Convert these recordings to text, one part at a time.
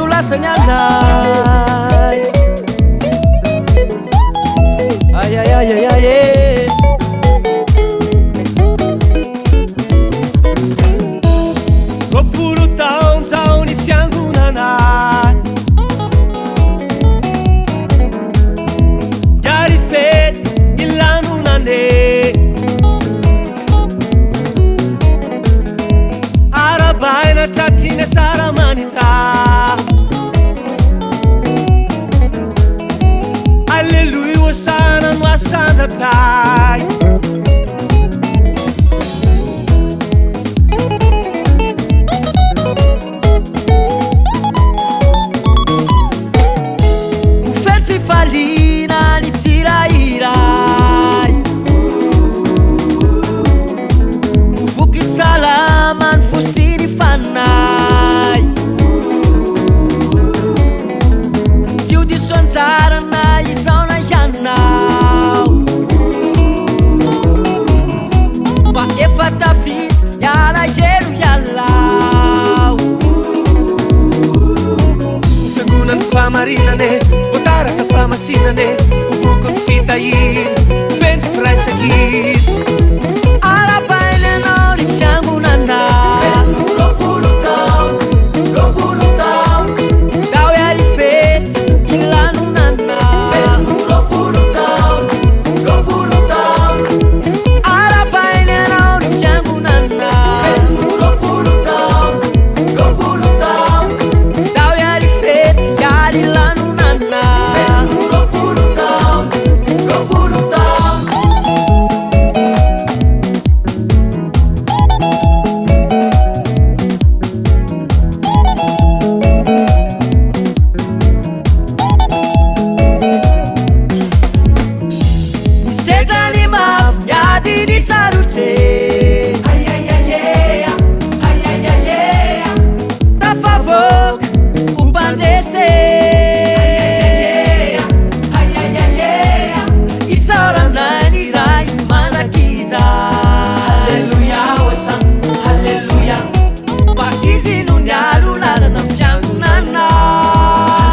no lasany anay. Ay ay ay ay ay ay. Roapolo taon zao ny fiangonanay, diary fety ny lanonane, arabaina tratriny saramanitra. Alleluia hosana no asandrapitray. Fifalina ny tsirairay, voky salama ny fosiny fanay, tsy ho diso anjarana izao na ianao, mba efa tafita iala elo ialao. Fiangonany famarinane votaraka famasinane, kovoko ny fitahiny fendry firaisakiny. Arabainy anao ny fiangonana, roapolo taona, roapolo taona, dao iary fety ny lanonana. Roapolo taona, roapolo taona, arabainy anao ny fiangonana. Roapolo taona, roapolo taona, dao iary fety iary lanonana. Roapolo taona, roapolo taona. Ny setrany mafy miady ny sarotre, tafavoaka ho mpandresy, isaoranay ny ray manakiza. Halleluia hosana, halleluia, mba izy no nialo lalana fiangonana.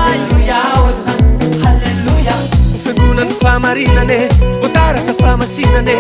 Halleluia hosana, halleluia. Fiangonany famarinane votaraka famasinane,